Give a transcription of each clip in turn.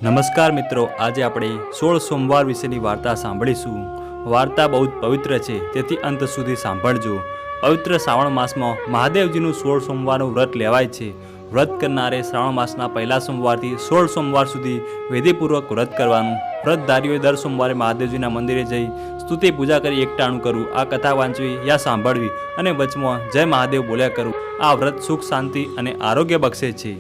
નમસ્કાર મિત્રો, આજે આપણે 16 સોમવાર વિશેની વાર્તા સાંભળીશું। વાર્તા બહુ જ પવિત્ર છે, તેથી અંત સુધી સાંભળજો। પવિત્ર શ્રાવણ માસમાં મહાદેવજીનું 16 સોમવારનું વ્રત લેવાય છે। વ્રત કરનારે શ્રાવણ માસના પહેલા સોમવારથી 16 સોમવાર સુધી વિધિપૂર્વક વ્રત કરવાનું। વ્રતધારીઓએ દર સોમવારે મહાદેવજીના મંદિરે જઈ સ્તુતિ પૂજા કરી એકટાણું કરવું, આ કથા વાંચવી યા સાંભળવી અને વચમાં જય મહાદેવ બોલ્યા કરવું। આ વ્રત સુખ, શાંતિ અને આરોગ્ય બક્ષે છે।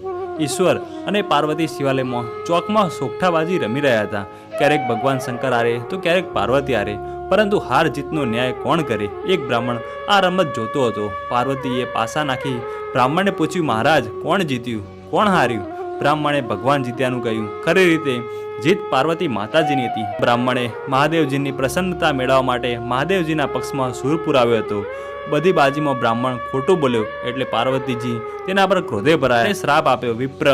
ઈશ્વર અને પાર્વતી શિવાલયમાં ચોકમાં સોગઠાબાજી રમી રહ્યા હતા। ક્યારેક ભગવાન શંકર આરે તો ક્યારેક પાર્વતી આરે, પરંતુ હાર જીતનો ન્યાય કોણ કરે? એક બ્રાહ્મણ આ રમત જોતો હતો। પાર્વતીએ પાસા નાખી બ્રાહ્મણને પૂછ્યું, મહારાજ, કોણ જીત્યું, કોણ હાર્યું? બ્રાહ્મણે ભગવાન જીત્યાનું કહ્યું। ખરી રીતે જીત પાર્વતી માતાજીની હતી। બ્રાહ્મણે મહાદેવજીની પ્રસન્નતા મેળવવા માટે મહાદેવજીના પક્ષમાં સૂર પુરાવ્યો હતો। બધી બાજીમાં બ્રાહ્મણ ખોટું બોલ્યો એટલે પાર્વતીજી તેના પર ક્રોધે ભરાયા, શ્રાપ આપ્યો, વિપ્ર,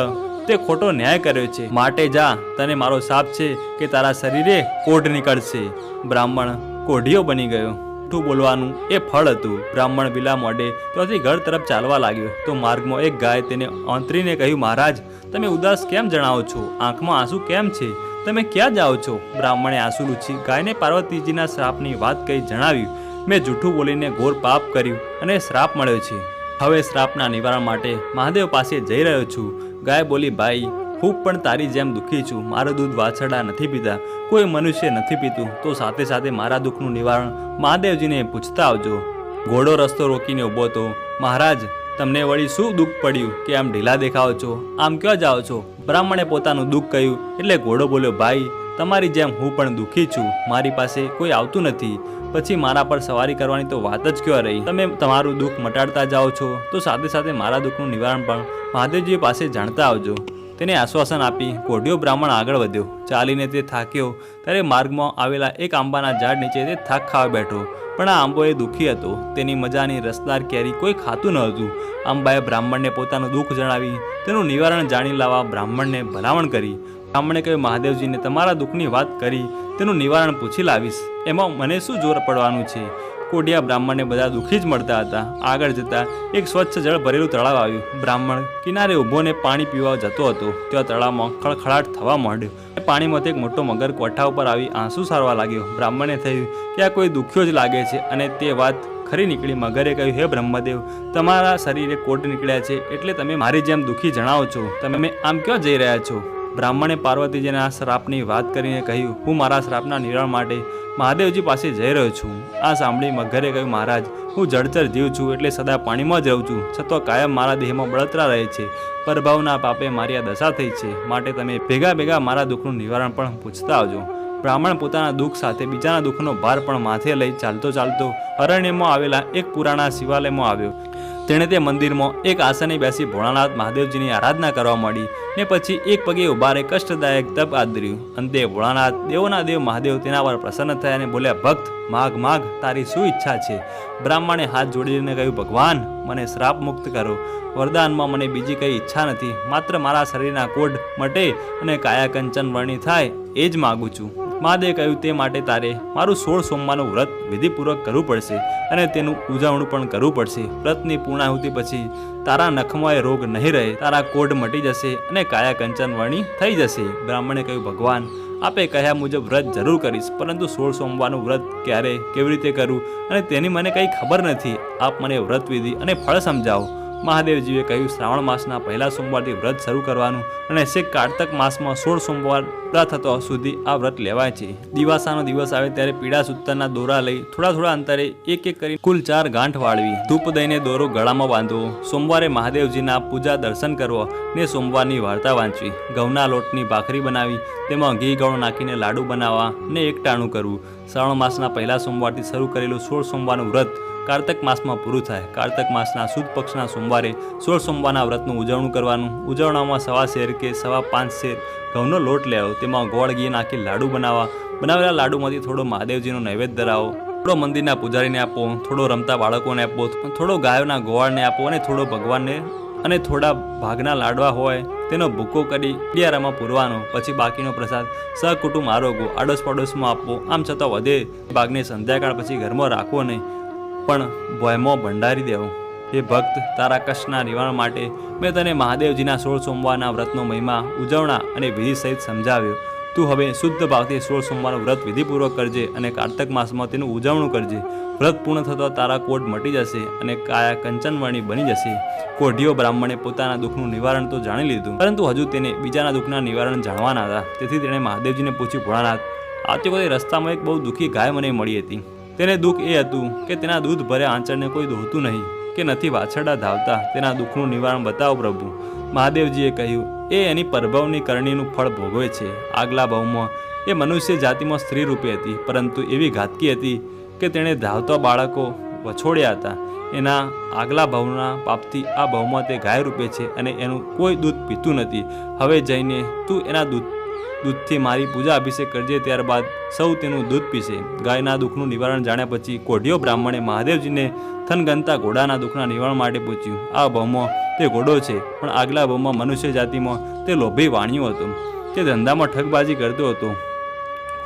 તે ખોટો ન્યાય કર્યો છે, માટે જા, તને મારો શાપ છે કે તારા શરીરે કોઢ નીકળશે। બ્રાહ્મણ કોઢિયો બની ગયો। ખોટું બોલવાનું એ ફળ હતું। બ્રાહ્મણ વિલા મોઢે ત્યાંથી ઘર તરફ ચાલવા લાગ્યો તો માર્ગમાં એક ગાય તેને આંતરીને કહ્યું, મહારાજ, તમે ઉદાસ કેમ જણાવો છો? આંખમાં આંસુ કેમ છે? તમે ક્યાં જાઓ છો? બ્રાહ્મણે આંસુ લૂછી ગાયને પાર્વતીજીના શ્રાપની વાત કહી જણાવ્યું, મેં જૂઠું બોલીને ઘોર પાપ કર્યું અને શ્રાપ મળ્યો છે। હવે શ્રાપના નિવારણ માટે મહાદેવ પાસે જઈ રહ્યો છું। ગાય બોલી, ભાઈ, હું પણ તારી જેમ દુઃખી છું। મારું દૂધ વાછરડા નથી પીતા, કોઈ મનુષ્ય નથી પીતું, તો સાથે સાથે મારા દુઃખનું નિવારણ મહાદેવજીને પૂછતા આવજો। ઘોડો રસ્તો રોકીને ઊભો હતો। મહારાજ, તમને વળી શું દુઃખ પડ્યું કે આમ ઢીલા દેખાઓ છો? આમ ક્યાં જાઓ છો? બ્રાહ્મણે પોતાનું દુઃખ કહ્યું એટલે ઘોડો બોલ્યો, ભાઈ, તમારી જેમ હું પણ દુઃખી છું। મારી પાસે કોઈ આવતું નથી, પછી મારા પર સવારી કરવાની તો વાત જ ક્યાં રહી? તમે તમારું દુઃખ મટાડતા જાઓ છો તો સાથે સાથે મારા દુઃખનું નિવારણ પણ મહાદેવજી પાસે જાણતા આવજો। તેને આશ્વાસન આપી કોઢિયો બ્રાહ્મણ આગળ વધ્યો। ચાલીને તે થાક્યો ત્યારે માર્ગમાં આવેલા એક આંબાના ઝાડ નીચે તે થાક ખાવા બેઠો, પણ આ આંબો એ દુઃખી હતો। તેની મજાની રસદાર કેરી કોઈ ખાતું ન હતું। આંબાએ બ્રાહ્મણને પોતાનું દુઃખ જણાવી તેનું નિવારણ જાણી લાવવા બ્રાહ્મણને ભલામણ કરી। બ્રાહ્મણે કહ્યું, મહાદેવજીને તમારા દુઃખની વાત કરી તેનું નિવારણ પૂછી લાવીશ, એમાં મને શું જોર પડવાનું છે? કોઢિયા બ્રાહ્મણને બધા દુઃખી જ મળતા હતા। આગળ જતા એક સ્વચ્છ જળ ભરેલું તળાવ આવ્યું। બ્રાહ્મણ કિનારે ઊભોને પાણી પીવા જતો હતો। ત્યાં તળાવમાં ખળખળાટ થવા માંડ્યો। પાણીમાંથી એક મોટો મગર કોઠા ઉપર આવી આંસુ સારવા લાગ્યો। બ્રાહ્મણને થયું કે આ કોઈ દુખ્યો જ લાગે છે, અને તે વાત ખરી નીકળી। મગરે કહ્યું, હે બ્રહ્મદેવ, તમારા શરીરે કોઢ નીકળ્યા છે એટલે તમે મારી જેમ દુઃખી જણાવો છો। તમે આમ ક્યાં જઈ રહ્યા છો? બ્રાહ્મણે પાર્વતીજીના શ્રાપની વાત કરીને કહ્યું, હું મારા શ્રાપના નિવારણ માટે મહાદેવજી પાસે જઈ રહ્યો છું। આ સાંભળી મગરે કહ્યું, મહારાજ, હું જળચર જીવ છું એટલે સદા પાણીમાં જ રહું છું, છતાં કાયમ મારા દેહમાં બળતરા રહે છે। પરભાવના પાપે મારી આ દશા થઈ છે, માટે તમે ભેગા ભેગા મારા દુઃખનું નિવારણ પણ પૂછતા આવજો। બ્રાહ્મણ પોતાના દુઃખ સાથે બીજાના દુઃખનો ભાર પણ માથે લઈ ચાલતો ચાલતો અરણ્યમાં આવેલા એક પુરાણા શિવાલયમાં આવ્યો। તેણે તે મંદિરમાં એક આસને બેસી ભોળાનાથ મહાદેવજીની આરાધના કરવા માંડી ને પછી એક પગે ઉભા રહી કષ્ટદાયક તપ આદર્યું। અંતે ભોળાનાથ, દેવોના દેવ મહાદેવ તેના પર પ્રસન્ન થયા અને બોલ્યા, ભક્ત, માગ માગ, તારી શું ઈચ્છા છે? બ્રાહ્મણે હાથ જોડીને કહ્યું, ભગવાન, મને શ્રાપ મુક્ત કરો। વરદાનમાં મને બીજી કઈ ઈચ્છા નથી, માત્ર મારા શરીરના કોઢ મટે અને કાયા કંચન વર્ણી થાય એ જ માગું છું। મહાદેવે કહ્યું, તે માટે તારે મારું 16 સોમવારનું વ્રત વિધિપૂર્વક કરવું પડશે અને તેનું ઉજવણું પણ કરવું પડશે। વ્રતની પૂર્ણાહુતિ પછી તારા નખમાં એ રોગ નહીં રહે, તારા કોઢ મટી જશે અને કાયા કંચન વર્ણી થઈ જશે। બ્રાહ્મણે કહ્યું, ભગવાન, આપે કહ્યા મુજબ વ્રત જરૂર કરીશ, પરંતુ 16 સોમવારનું વ્રત ક્યારે, કેવી રીતે કરવું અને તેની મને કંઈ ખબર નથી। આપ મને વ્રત વિધિ અને ફળ સમજાવો। મહાદેવજીએ કહ્યું, શ્રાવણ માસના પહેલા સોમવારથી વ્રત શરૂ કરવાનું અને છેક કાર્તક માસમાં 16 સોમવાર પૂરા થતા સુધી આ વ્રત લેવાય છે। દિવાસાનો દિવસ આવે ત્યારે પીળા સૂતરના દોરા લઈ થોડા થોડા અંતરે એક એક કરી કુલ 4 ગાંઠ વાળવી, ધૂપ દઈને દોરો ગળામાં બાંધવો। સોમવારે મહાદેવજીના પૂજા દર્શન કરવા ને સોમવારની વાર્તા વાંચવી। ઘઉંના લોટની ભાખરી બનાવી તેમાં ઘી ગળો નાખીને લાડુ બનાવવા ને એકટાણું કરવું। શ્રાવણ માસના પહેલા સોમવારથી શરૂ કરેલું 16 સોમવારનું વ્રત કાર્તક માસમાં પૂરું થાય। કાર્તક માસના સુદ પક્ષના સોમવારે 16 સોમવારના વ્રતનું ઉજવણું કરવાનું। ઉજવણામાં 1.25 શેર કે 5.25 શેર ઘઉંનો લોટ લેવો, તેમાં ગોળ ઘી નાખી લાડુ બનાવવા। બનાવેલા લાડુમાંથી થોડો મહાદેવજીનો નૈવેદ્ય ધરાવો, થોડો મંદિરના પૂજારીને આપો, થોડો રમતા બાળકોને આપો, થોડો ગાયોના ગોવાળને આપો અને થોડો ભગવાનને, અને થોડા ભાગના લાડવા હોય તેનો ભૂકો કરી ડિયારામાં પૂરવાનો। પછી બાકીનો પ્રસાદ સહકુટુંબ આરોગો, આડોશ પડોશમાં આપવો। આમ છતાં વધે ભાગને સંધ્યાકાળ પછી ઘરમાં રાખવો નહીં, પણ ભોયમાં ભંડારી દેવો। હે ભક્ત, તારા કષ્ટના નિવારણ માટે મેં તને મહાદેવજીના 16 સોમવારના વ્રતનો મહિમા, ઉજવણા અને વિધિ સહિત સમજાવ્યો. તું હવે શુદ્ધ ભાવથી 16 સોમવારનું વ્રત વિધિપૂર્વક કરજે અને કાર્તક માસમાં તેનું ઉજવણું કરજે. વ્રત પૂર્ણ થતાં તારા કોઢ મટી જશે અને કાયા કંચનવર્ણી બની જશે. કોઢિયો બ્રાહ્મણે પોતાના દુઃખનું નિવારણ તો જાણી લીધું, પરંતુ હજુ તેને બીજાના દુઃખના નિવારણ જાણવાના હતા. તેથી તેણે મહાદેવજીને પૂછ્યું, ભોળાનાથ, આવતી વખતે રસ્તામાં એક બહુ દુઃખી ગાય મને મળી હતી. તેને દુઃખ એ હતું કે તેના દૂધ ભર્યા આંચળને કોઈ દોહતું નહીં, કે નથી વાછરડા ધાવતા. તેના દુઃખનું નિવારણ બતાવો પ્રભુ. મહાદેવજીએ કહ્યું, એ એની પરભવની કરણીનું ફળ ભોગવે છે. આગલા ભાવમાં એ મનુષ્ય જાતિમાં સ્ત્રી રૂપે હતી, પરંતુ એવી ઘાતકી હતી કે તેણે ધાવતા બાળકો વછોડ્યા હતા. એના આગલા ભાવના પાપથી આ ભાવમાં તે ગાય રૂપે છે અને એનું કોઈ દૂધ પીતું નથી. હવે જઈને તું એના દૂધથી મારી પૂજા અભિષેક કરજે, ત્યારબાદ સૌ તેનું દૂધ પીશે. ગાયના દુઃખનું નિવારણ જાણ્યા પછી કોઢિયો બ્રાહ્મણે મહાદેવજીને થનગનતા ઘોડાના દુઃખના નિવારણ માટે પૂછ્યું. આ ભાવમાં તે ઘોડો છે, પણ આગલા ભાવમાં મનુષ્ય જાતિમાં તે લોભી વાણિયો હતો. તે ધંધામાં ઠગબાજી કરતો હતો,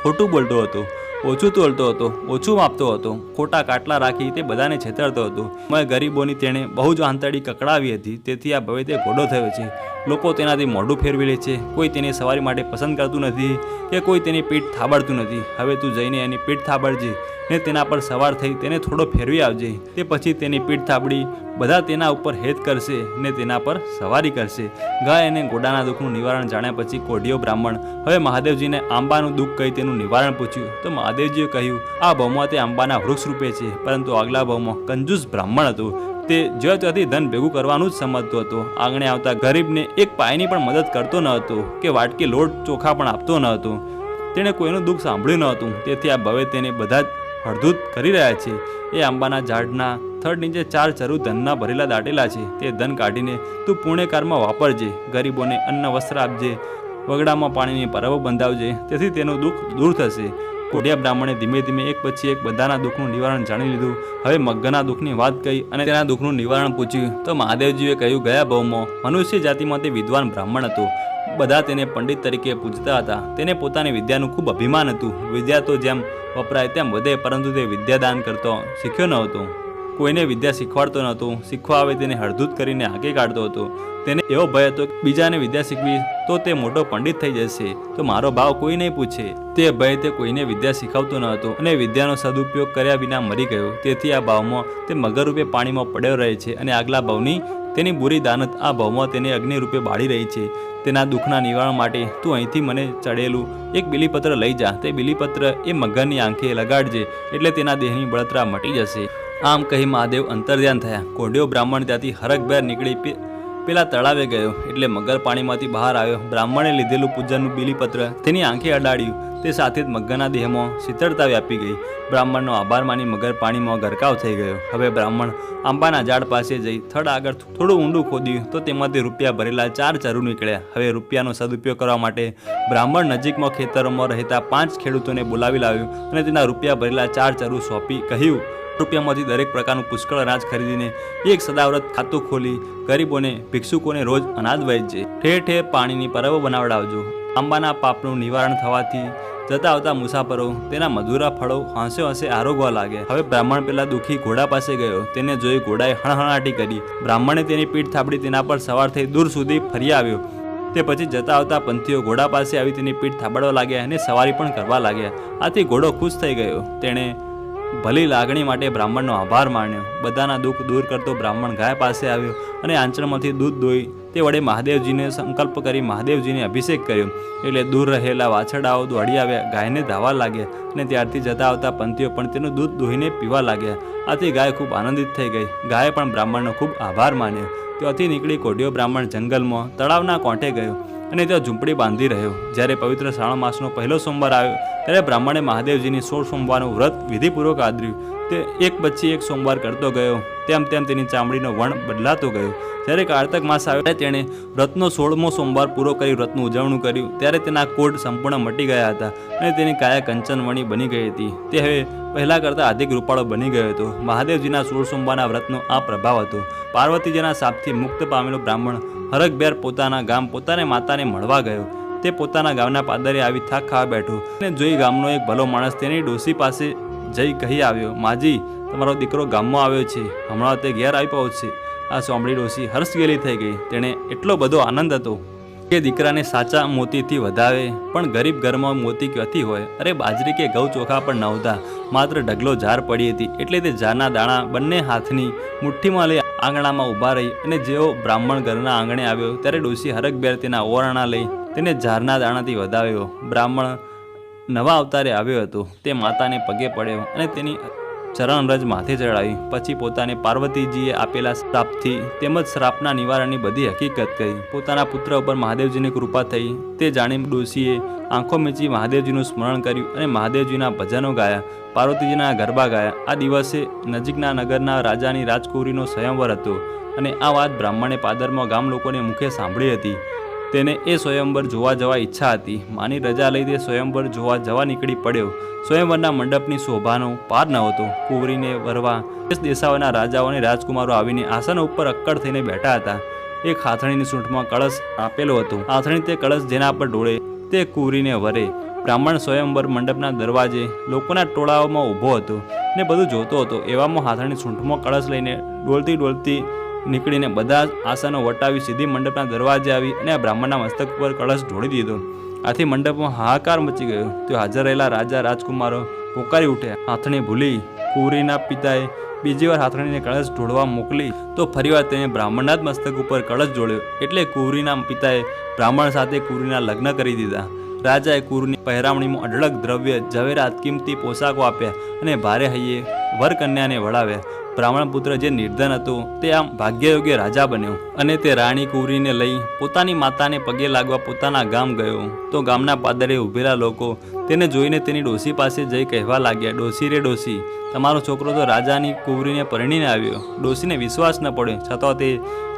ખોટું બોલતો હતો, ઓછું તોલતો હતો, ઓછું માપતો હતો, ખોટા કાટલા રાખી તે બધાને છેતરતો હતો. મેં ગરીબોની તેણે બહુ જ આંતરડી કકડાવી હતી, તેથી આ ભવે તે ઘોડો થયો છે. લોકો તેનાથી મોઢું ફેરવી લે છે, કોઈ તેની સવારી માટે પસંદ કરતું નથી કે કોઈ તેની પીઠ થાબડતું નથી. હવે તું જઈને એની પીઠ થાબડજે ને તેના પર સવાર થઈ તેને થોડો ફેરવી આવજે. તે પછી તેની પીઠ થાબડી બધા તેના ઉપર હેત કરશે ને તેના પર સવારી કરશે. ગાય અને ઘોડાના દુઃખનું નિવારણ જાણ્યા પછી કોઢિયો બ્રાહ્મણ હવે મહાદેવજીને આંબાનું દુઃખ કહી તેનું નિવારણ પૂછ્યું. તો મહાદેવજીએ કહ્યું, આ ભાવમાં તે આંબાના વૃક્ષ રૂપે છે, પરંતુ આગલા ભાવમાં કંજૂસ બ્રાહ્મણ હતું. તે જ્યાં ત્યાંથી ધન ભેગું કરવાનું જ સમજતો હતો. આંગણે આવતા ગરીબને એક પાયની પણ મદદ કરતો ન હતો કે વાટકી લોટ ચોખા પણ આપતો ન હતો. તેણે કોઈનું દુઃખ સાંભળ્યું ન હતું, તેથી આ ભવે તેને બધા જ હળધૂત કરી રહ્યા છે. એ આંબાના ઝાડના થડ નીચે 4 ચરુ ધનના ભરેલા દાટેલા છે. તે ધન કાઢીને તું પુણ્યકારમાં વાપરજે. ગરીબોને અન્ન વસ્ત્ર આપજે, વગડામાં પાણીની પરબો બંધાવજે, તેથી તેનું દુઃખ દૂર થશે. કોઢિયા બ્રાહ્મણે ધીમે ધીમે એક પછી એક બધાના દુઃખનું નિવારણ જાણી લીધું. હવે મગ્ગના દુઃખની વાત કહી અને તેના દુઃખનું નિવારણ પૂછ્યું. તો મહાદેવજીએ કહ્યું, ગયા ભાવમાં મનુષ્ય જાતિમાં તે વિદ્વાન બ્રાહ્મણ હતો. બધા તેને પંડિત તરીકે પૂજતા હતા. તેને પોતાની વિદ્યાનું ખૂબ અભિમાન હતું. વિદ્યા તો જેમ વપરાય તેમ વધે, પરંતુ તે વિદ્યાદાન કરતો શીખ્યો ન હતો. કોઈને વિદ્યા શીખવાડતો નહોતો. શીખવા આવે તેને હળધૂત કરીને આગે કાઢતો હતો. તેને એવો ભય હતો કે બીજાને વિદ્યા શીખવી તો તે મોટો પંડિત થઈ જશે, તો મારો ભાવ કોઈ નહીં પૂછે. તે ભય તે કોઈને વિદ્યા શીખવતો ન હતો અને વિદ્યાનો સદુપયોગ કર્યા વિના મરી ગયો. તેથી આ ભાવમાં તે મગર રૂપે પાણીમાં પડ્યો રહે છે અને આગલા ભાવની તેની બુરી દાનત આ ભાવમાં તેને અગ્નિ રૂપે બાળી રહી છે. તેના દુઃખના નિવારણ માટે તું અહીંથી મને ચડેલું એક બિલીપત્ર લઈ જા. તે બિલીપત્ર એ મગરની આંખે લગાડજે, એટલે તેના દેહની બળતરા મટી જશે. આમ કહી મહાદેવ અંતર્ધ્યાન થયા. કોઢિયો બ્રાહ્મણ ત્યાંથી હરખભેર નીકળી પેલા તળાવે ગયો, એટલે મગર પાણીમાંથી બહાર આવ્યો. બ્રાહ્મણે લીધેલું પૂજનનું બિલીપત્ર તેની આંખે અડાડ્યું. તે સાથે જ મગરના દેહમાં શીતળતા વ્યાપી ગઈ. બ્રાહ્મણનો આભાર માની મગર પાણીમાં ગરકાવ થઈ ગયો. હવે બ્રાહ્મણ આંબાના ઝાડ પાસે જઈ થડ આગળ થોડું ઊંડું ખોદ્યું, તો તેમાંથી રૂપિયા ભરેલા 4 ચરુ નીકળ્યા. હવે રૂપિયાનો સદુપયોગ કરવા માટે બ્રાહ્મણ નજીકમાં ખેતરોમાં રહેતા 5 ખેડૂતોને બોલાવી લાવ્યું અને તેના રૂપિયા ભરેલા 4 ચરુ સોંપી કહ્યું, રૂપિયામાંથી દરેક પ્રકારનું પુષ્કળ અનાજ ખરીદીને એક સદાવ્રત ખાતું ખોલી ગરીબોને, ભિક્ષુકોને રોજ અનાજ વહેંચજે. ઠેર ઠેર પાણીની પરબો બનાવડાવજો. આંબાના પાપનું નિવારણ થવાથી જતા આવતા મુસાફરો તેના મધુરા ફળો હાંસે હાંસે આરોગવા લાગ્યા. હવે બ્રાહ્મણ પેલા દુઃખી ઘોડા પાસે ગયો. તેને જોઈ ઘોડાએ હણહણાટી કરી. બ્રાહ્મણે તેની પીઠ થાબડી તેના પર સવાર થઈ દૂર સુધી ફરી આવ્યો. તે પછી જતા આવતા પંથીઓ ઘોડા પાસે આવી તેની પીઠ થાબડવા લાગ્યા અને સવારી પણ કરવા લાગ્યા. આથી ઘોડો ખુશ થઈ ગયો. તેણે ભલી લાગણી માટે બ્રાહ્મણનો આભાર માન્યો. બધાના દુઃખ દૂર કરતો બ્રાહ્મણ ગાય પાસે આવ્યો અને આંચળમાંથી દૂધ દોઈ તે વડે મહાદેવજીને સંકલ્પ કરી મહાદેવજીને અભિષેક કર્યો. એટલે દૂર રહેલા વાછરડાઓ દોડી આવ્યા, ગાયને ધાવા લાગ્યા અને ત્યારથી જતા આવતા પંથીઓ પણ તેનું દૂધ દોહીને પીવા લાગ્યા. આથી ગાય ખૂબ આનંદિત થઈ ગઈ. ગાયે પણ બ્રાહ્મણનો ખૂબ આભાર માન્યો. ત્યાંથી નીકળી કોઢિયો બ્રાહ્મણ જંગલમાં તળાવના કોંઠે ગયો અને ત્યાં ઝૂંપડી બાંધી રહ્યો. જ્યારે પવિત્ર શ્રાવણ માસનો પહેલો સોમવાર આવ્યો ત્યારે બ્રાહ્મણે મહાદેવજીની 16 સોમવારનું વ્રત વિધિપૂર્વક આદર્યું. તે એક પછી એક સોમવાર કરતો ગયો. તેમ તેમ તેની ચામડીનો વર્ણ બદલાતો ગયો. જ્યારે કાર્તક માસ આવ્યો તેણે વ્રતનો 16મો સોમવાર પૂરો કરી વ્રતનું ઉજવણું કર્યું. ત્યારે તેના કોઢ સંપૂર્ણ મટી ગયા હતા અને તેની કાયા કંચનવણી બની ગઈ હતી. તે હવે પહેલાં કરતાં અધિક રૂપાળો બની ગયો હતો. મહાદેવજીના 16 સોમવારના વ્રતનો આ પ્રભાવ હતો. પાર્વતીજીના શાપથી મુક્ત પામેલો બ્રાહ્મણ હરખભેર પોતાના ગામ પોતાને માતાને મળવા ગયો. તે પોતાના ગામના પાદરે આવી થાક ખાવા બેઠો અને જોઈ ગામનો એક ભલો માણસ તેની ડોસી પાસે જઈ કહી આવ્યો, માજી, તમારો દીકરો ગામમાં આવ્યો છે, હમણાં તે ઘેર આવી પહોંચશે. આ સાંભળી ડોશી હર્ષગેલી થઈ ગઈ. તેણે એટલો બધો આનંદ હતો કે દીકરાને સાચા મોતીથી વધાવે, પણ ગરીબ ઘરમાં મોતી ક્યાંથી હોય? અરે બાજરી કે ઘઉં ચોખા પણ નહોતા, માત્ર ઢગલો ઝાર પડી હતી. એટલે તે ઝારના દાણા બંને હાથની મુઠ્ઠીમાં લઈ આંગણામાં ઊભા રહી, અને જેવો બ્રાહ્મણ ઘરના આંગણે આવ્યો ત્યારે ડોશી હરખભેર તેના ઓરણા લઈ તેને ઝારના દાણાથી વધાવ્યો. બ્રાહ્મણ નવા અવતારે આવ્યો હતો. તે માતાને પગે પડ્યો અને તેની ચરણરજ માથે ચડાવી. પછી પોતાને પાર્વતીજીએ આપેલા શ્રાપથી તેમજ શ્રાપના નિવારણની બધી હકીકત કહી. પોતાના પુત્ર ઉપર મહાદેવજીની કૃપા થઈ તે જાણી ડોશીએ આંખો મીચી મહાદેવજીનું સ્મરણ કર્યું અને મહાદેવજીના ભજનો ગાયા, પાર્વતીજીના ગરબા ગાયા. આ દિવસે નજીકના નગરના રાજાની રાજકુંવરીનો સ્વયંવર હતો, અને આ વાત બ્રાહ્મણે પાદરમાં ગામ લોકોને મુખે સાંભળી હતી. તેને એ સ્વયંવર જોવા જવા ઈચ્છા હતી. માની રજા લઈ તે સ્વયંવર જોવા જવા નીકળી પડ્યો. સ્વયંવરના મંડપની શોભાનો પાર નહોતો. કુંવરીને વરવા દેશ દેશાઓના રાજાઓ અને રાજકુમારો આવીને આસન ઉપર અક્કડ થઈને બેઠા હતા. એક હાથણીની સૂંઠમાં કળશ આપેલો હતો. હાથણી તે કળશ જેના પર ઢોળે તે કુંવરીને વરે. બ્રાહ્મણ સ્વયંવર મંડપના દરવાજે લોકોના ટોળાઓમાં ઊભો હતો ને બધું જોતો હતો. એવામાં હાથણી સૂંઠમાં કળશ લઈને ડોલતી નીકળીને બધા જ આસનો વટાવી સીધી મંડપના દરવાજે આવી અને આ બ્રાહ્મણના મસ્તક પર કળશ ઢોળી દીધો. આથી મંડપમાં હાહાકાર મચી ગયો. તો હાજર રહેલા રાજા રાજકુમારો પોકારી ઉઠ્યા. હાથણી ભૂલી કુંવરીના પિતાએ બીજી વાર હાથણીને કળશ ઢોળવા મોકલી તો ફરીવાર તેને બ્રાહ્મણના જ મસ્તક ઉપર કળશ ઢોળ્યો. એટલે કુંવરીના પિતાએ બ્રાહ્મણ સાથે કુંવરીના લગ્ન કરી દીધા. રાજાએ કુંવરીની પહેરામણીમાં અઢળક દ્રવ્ય, ઝવેરાત, કિંમતી પોશાકો આપ્યા અને ભારે હૈયે વરકન્યાને વળાવ્યા. બ્રાહ્મણ પુત્ર જે નિર્ધન હતો તે આમ ભાગ્યયોગ્ય રાજા બન્યો, અને તે રાણી કુંવરીને લઈ પોતાની માતાને પગે લાગવા પોતાના ગામ ગયો. તો ગામના પાદરે ઊભેલા લોકો તેને જોઈને તેની ડોશી પાસે જઈ કહેવા લાગ્યા, ડોશી રે ડોશી, તમારો છોકરો તો રાજાની કુંવરીને પરણીને આવ્યો. ડોશીને વિશ્વાસ ન પડ્યો, છતાં તે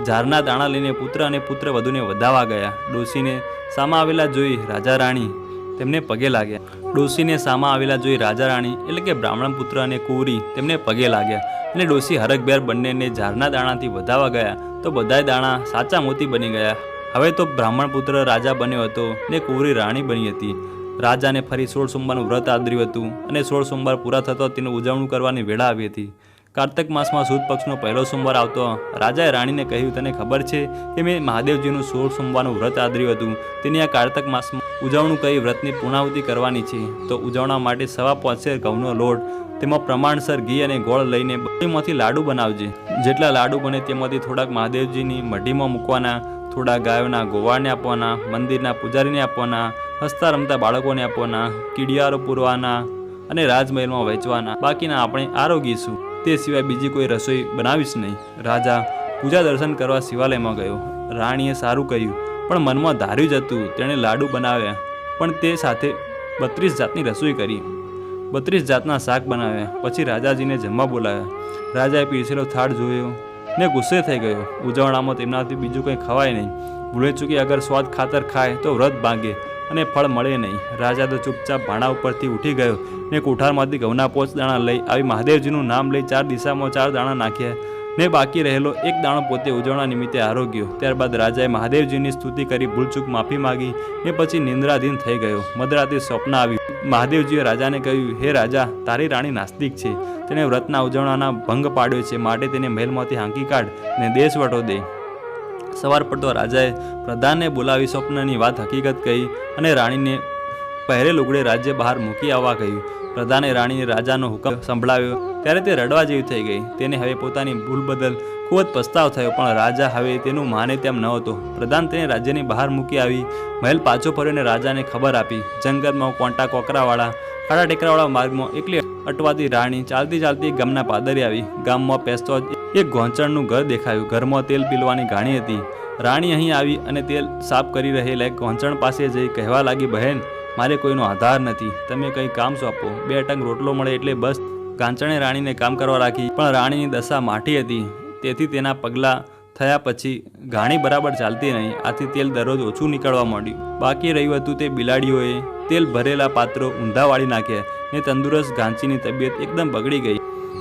ઝારના દાણા લઈને પુત્ર અને પુત્ર વધુને વધાવવા ગયા. ડોશીને સામા આવેલા જોઈ રાજા રાણી તેમને પગે લાગ્યા. ડોશીને સામા આવેલા જોઈ રાજા રાણી એટલે કે બ્રાહ્મણ પુત્ર અને કુંવરી તેમને પગે લાગ્યા, અને ડોશી હરખભેર બંનેને ઝારના દાણાથી વધાવવા ગયા તો બધાય દાણા સાચા મોતી બની ગયા. હવે તો બ્રાહ્મણ પુત્ર રાજા બન્યો હતો ને કુંવરી રાણી બની હતી. રાજાને ફરી 16 સોમવારનું વ્રત આદર્યું હતું, અને 16 સોમવાર પૂરા થતો તેનું ઉજવણી કરવાની વેળા આવી હતી. કાર્તક માસમાં સુદ પક્ષનો પહેલો સોમવાર આવતો રાજાએ રાણીને કહ્યું, તને ખબર છે કે મેં મહાદેવજીનું 16 સોમવારનું વ્રત આદર્યું હતું. તેની આ કાર્તક માસમાં ઉજવણું કરી વ્રતની પૂર્ણાહુતિ કરવાની છે. તો ઉજવણા માટે 5.25 શેર ઘઉંનો લોટ, તેમાં પ્રમાણસર ઘી અને ગોળ લઈને બધીમાંથી લાડુ બનાવજે. જેટલા લાડુ બને તેમાંથી થોડાક મહાદેવજીની મઢીમાં મૂકવાના, થોડા ગાયોના ગોવાળને આપવાના, મંદિરના પૂજારીને આપવાના, હસતા રમતા બાળકોને આપવાના, કીડિયારો પૂરવાના અને રાજમહેલમાં વહેંચવાના. બાકીના આપણે આરોગીશું. તે સિવાય બીજી કોઈ રસોઈ બનાવીશ નહીં. રાજા પૂજા દર્શન કરવા શિવાલયમાં ગયો. રાણીએ સારું કહ્યું, પણ મનમાં ધાર્યું જ હતું. તેણે લાડુ બનાવ્યા, પણ તે સાથે 32 જાતની રસોઈ કરી, 32 જાતના શાક બનાવ્યા. પછી રાજાજીને જમવા બોલાવ્યા. રાજાએ પીરસેલો થાળ જોયો ને ગુસ્સે થઈ ગયો. ઉજવણામાં તેમનાથી બીજું કંઈ ખવાય નહીં. ભૂલે ચૂકી અગર સ્વાદ ખાતર ખાય તો વ્રત ભાંગે અને ફળ મળે નહીં. રાજા તો ચૂપચાપ ભાણા ઉપરથી ઉઠી ગયો ને કોઠારમાંથી ઘઉંના 5 દાણા લઈ આવી મહાદેવજીનું નામ લઈ 4 દિશામાં 4 દાણા નાખ્યા ને બાકી રહેલો એક દાણો પોતે ઉજવણા નિમિત્તે આરોગ્યો. ત્યારબાદ રાજાએ મહાદેવજીની સ્તુતિ કરી ભૂલચૂક માફી માગી ને પછી નિંદ્રાધીન થઈ ગયો. મધરાતે સ્વપ્ન આવ્યું. મહાદેવજીએ રાજાને કહ્યું, હે રાજા, તારી રાણી નાસ્તિક છે. તેણે વ્રતના ઉજવણાના ભંગ પાડ્યો છે, માટે તેને મહેલમાંથી હાંકી કાઢ ને દેશ વટો દે. સવાર પડતો રાજાએ પ્રધાનને બોલાવી સ્વપ્નની વાત હકીકત કહી અને રાણીને પહેરે લુગડે રાજ્ય બહાર મૂકી આવવા કહ્યું. પ્રધાને રાણીને રાજાનો હુકમ સંભળાવ્યો ત્યારે તે રડવા જેવી થઈ ગઈ. તેને હવે પોતાની ભૂલ બદલ ખૂબ જ પસ્તાવ થયો, પણ રાજા હવે તેનું માને તેમ ન હતો. પ્રધાન તેને રાજ્યની બહાર મૂકી આવી મહેલ પાછો ફર્યો અને રાજાને ખબર આપી. જંગલમાં કોંટા કોકરાવાળા ખાડા ટેકરાવાળા માર્ગમાં એકલી અટવાતી રાણી ચાલતી ચાલતી ગામના પાદરે આવી. ગામમાં પેસતો એક ઘોંચણનું ઘર દેખાયું. ઘરમાં તેલ પીલવાની ગાણી હતી. રાણી અહીં આવી અને તેલ સાફ કરી રહેલા એક ઘોંચણ પાસે જઈ કહેવા લાગી, બહેન, મારે કોઈનો આધાર નથી, તમે કંઈ કામ સોંપો. 2 ટંક રોટલો મળે એટલે બસ. કાંચણે રાણીને કામ કરવા રાખી, પણ રાણીની દશા માઠી હતી. તેથી તેના પગલાં થયા પછી ઘાણી બરાબર ચાલતી નહીં. આથી તેલ દરરોજ ઓછું નીકળવા માંડ્યું. બાકી રહ્યું હતું તે બિલાડીઓએ તેલ ભરેલા પાત્રો ઊંધા વાળી નાખ્યા ને તંદુરસ્ત ઘાંચીની તબિયત એકદમ બગડી ગઈ.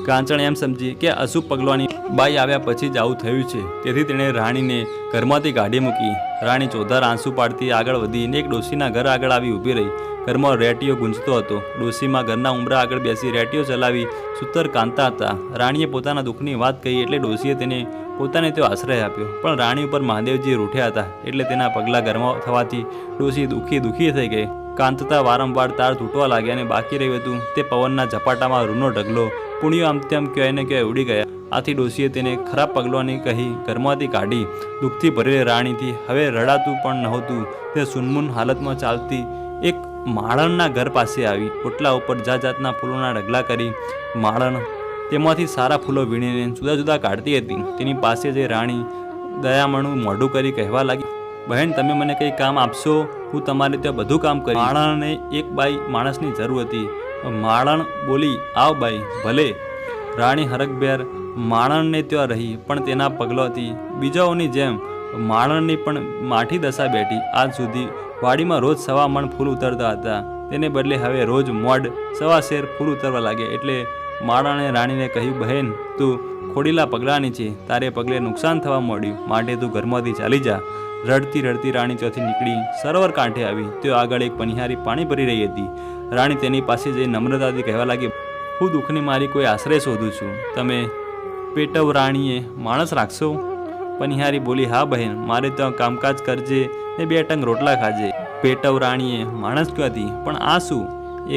કાંચણ એમ સમજી કે અશુભ પગલાની બાઈ આવ્યા પછી જ આવું થયું છે. તેથી તેણે રાણીને ઘરમાંથી કાઢી મૂકી. રાણી ચોધાર આંસુ પાડતી આગળ વધી ને એક ડોશીના ઘર આગળ આવી ઊભી રહી. ઘરમાં રેટીઓ ગુંજતો હતો. ડોશીમાં ઘરના ઉંબરા આગળ બેસી રેટીઓ ચલાવી સૂતર કાંતા હતા. રાણીએ પોતાના દુઃખની વાત કહી એટલે ડોશીએ તેને પોતાને તેઓ આશ્રય આપ્યો, પણ રાણી ઉપર મહાદેવજી રૂઠ્યા હતા એટલે તેના પગલાં ગરમા થવાથી ડોશી દુઃખી થઈ ગઈ. કાંતતા વારંવાર તાર તૂટવા લાગ્યા અને બાકી રહ્યું હતું તે પવનના ઝપાટામાં રૂનો ઢગલો પુણ્યો આમ તેમ ક્યાંય ને ક્યાંય ઉડી ગયા. આથી ડોશીએ તેને ખરાબ પગલોની કહી ઘરમાંથી કાઢી. દુઃખથી ભરેલી રાણીથી હવે રડાતું પણ નહોતું. તે સુનમુન હાલતમાં ચાલતી એક માળણના ઘર પાસે આવી. ઓટલા ઉપર જાતના ફૂલોના ઢગલા કરી માળણ તેમાંથી સારા ફૂલો વીણીને જુદા જુદા કાઢતી હતી. તેની પાસે જઈ રાણી દયામણું મોઢું કરી કહેવા લાગી, બહેન તમે મને કંઈ કામ આપશો? હું તમારે ત્યાં બધું કામ કરી. માળણને એક બાઈ માણસની જરૂર હતી. માળણ બોલી, આવ બાઈ. ભલે. રાણી હરખભેર માળણને ત્યાં રહી, પણ તેના પગલોથી બીજાઓની જેમ માળણની પણ માઠી દશા બેઠી. આજ સુધી વાડીમાં રોજ સવા મણ ફૂલ ઉતરતા હતા, તેને બદલે હવે રોજ મોડ સવા શેર ફૂલ ઉતરવા લાગ્યા. એટલે માળણે રાણીને કહ્યું, બહેન તું ખોડીલા પગલાંની છે, તારે પગલે નુકસાન થવા માંડ્યું, માટે તું ઘરમાંથી ચાલી જા. રડતી રડતી રાણી ત્યાંથી નીકળી સરોવર કાંઠે આવી. તે આગળ એક પનિહારી પાણી ભરી રહી હતી. રાણી તેની પાસે જઈ નમ્રતાથી કહેવા લાગી, હું દુઃખની મારી કોઈ આશ્રય શોધું છું, તમે પેટવ રાણીએ માણસ રાખશો? પનિહારી બોલી, હા બહેન, મારે ત્યાં કામકાજ કરજે ને 2 ટંક રોટલા ખાજે. પેટવ રાણીએ માણસ ક્યાંથી, પણ આ શું?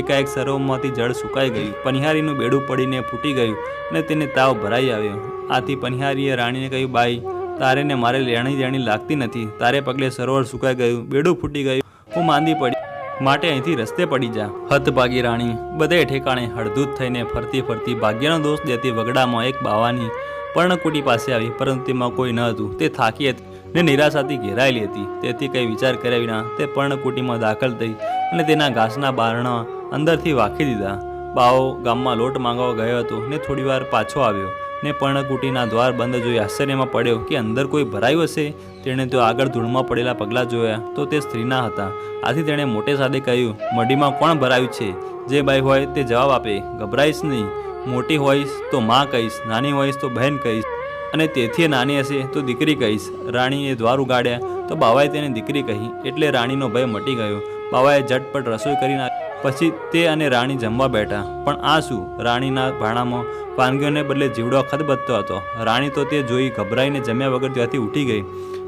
એકાએક સરોવરમાંથી જળ સુકાઈ ગયું. પનિહારીનું બેડું પડીને ફૂટી ગયું અને તેને તાવ ભરાઈ આવ્યો. આથી પનિહારીએ રાણીને કહ્યું, બાઈ તારે ને મારે લેણી દેણી લાગતી નથી. તારે પગલે સરોવર સુકાઈ ગયું, બેડું ફૂટી ગયું, હું માંદી પડી, માટે અહીંથી રસ્તે પડી જા. હતભાગી રાણી બધે ઠેકાણે હળધૂત થઈને ફરતી ફરતી ભાગ્યનો દોષ દેતી વગડામાં એક બાવાની પર્ણકુટી પાસે આવી, પરંતુ તેમાં કોઈ ન હતું. તે થાકી હતી ને નિરાશાથી ઘેરાયેલી હતી. તેથી કંઈ વિચાર કર્યા વિના તે પર્ણકુટીમાં દાખલ થઈ અને તેના ઘાસના બારણા અંદરથી વાખી દીધા. બાવો ગામમાં લોટ માંગવા ગયો હતો ને થોડીવાર પાછો આવ્યો ને પર્ણકુટીના દ્વાર બંધ જોઈ આશ્ચર્યમાં પડ્યો કે અંદર કોઈ ભરાયું હશે. તેણે તો આગળ ધૂળમાં પડેલા પગલાં જોયા તો તે સ્ત્રીના હતા. આથી તેણે મોટે સાદે કહ્યું, મઢીમાં કોણ ભરાયું છે? જે બાઈ હોય તે જવાબ આપે. ગભરાઈશ નહીં, મોટી હોઈશ તો માં કહીશ, નાની હોઈશ તો બહેન કહીશ, અને તેથી નાની હશે તો દીકરી કહીશ. રાણીએ દ્વાર ઉગાડ્યા તો બાવાએ તેને દીકરી કહી, એટલે રાણીનો ભય મટી ગયો. બાવાએ ઝટપટ રસોઈ કરી નાખી. પછી તે અને રાણી જમવા બેઠા. પણ આ શું? રાણીના ભાણામાં વાનગીઓને બદલે જીવડો ખદબદતો હતો. રાણી તો તે જોઈ ઘબરાઈને જમ્યા વગર ત્યાંથી ઉઠી ગઈ.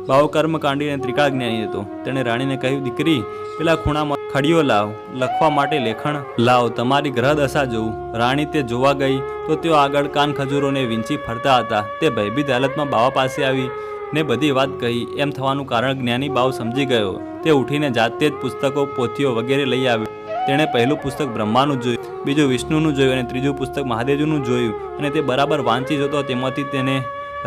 બાવો કર્મકાંડી અને ત્રિકાળ જ્ઞાની હતો. તેણે રાણીને કહ્યું, દીકરી પેલા ખૂણામાં ખડીઓ લાવ, લખવા માટે લેખણ લાવ, તમારી ગ્રહ દશા જોઉં. રાણી તે જોવા ગઈ તો તેઓ આગળ કાન ખજૂરોને વીંચી ફરતા હતા. તે ભયભીત હાલતમાં બાવા પાસે આવી ને બધી વાત કહી. એમ થવાનું કારણ જ્ઞાની બાવ સમજી ગયો. તે ઉઠીને જાતે જ પુસ્તકો પોથીઓ વગેરે લઈ આવ્યો. તેણે પહેલું પુસ્તક બ્રહ્માનું જોયું, બીજું વિષ્ણુનું જોયું અને ત્રીજું પુસ્તક મહાદેવજીનું જોયું. અને તે બરાબર વાંચી જતો. તેમાંથી તેને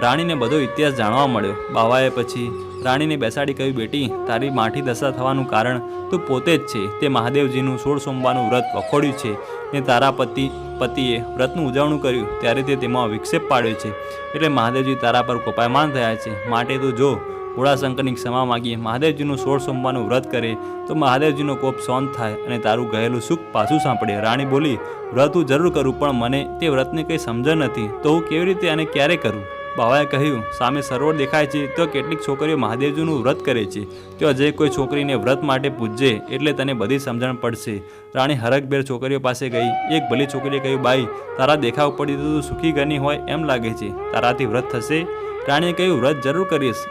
રાણીને બધો ઇતિહાસ જાણવા મળ્યો. બાવાએ પછી રાણીને બેસાડી કહ્યું, બેટી તારી માઠી દશા થવાનું કારણ તું પોતે જ છે. તે મહાદેવજીનું 16 સોમવારનું વ્રત વખોડ્યું છે ને તારા પતિએ વ્રતનું ઉજવણું કર્યું ત્યારે તે તેમાં વિક્ષેપ પાડ્યો છે. એટલે મહાદેવજી તારા પર કોપાયમાન થયા છે. માટે તું જો ભોળાશંકરની ક્ષમા માગીએ મહાદેવજીનું 16 સોમવારનું વ્રત કરે તો મહાદેવજીનો કોપ શાંત થાય અને તારું ગયેલું સુખ પાછું સાંભળે. રાણી બોલી, વ્રત હું જરૂર કરું, પણ મને તે વ્રતની કંઈ સમજણ નથી, તો હું કેવી રીતે અને ક્યારે કરું? બાવાએ કહ્યું, સામે સરોવર દેખાય છે તો કેટલીક છોકરીઓ મહાદેવજીનું વ્રત કરે છે. તો જે કોઈ છોકરીને વ્રત માટે પૂજે એટલે તને બધી સમજણ પડશે. રાણી હરખભેર છોકરીઓ પાસે ગઈ. એક ભલી છોકરીએ કહ્યું, બાઈ તારા દેખાવ પડી તો તું સુખી ઘરની હોય એમ લાગે છે, તારાથી વ્રત થશે? રાણીએ કહ્યું, વ્રત જરૂર કરીશ,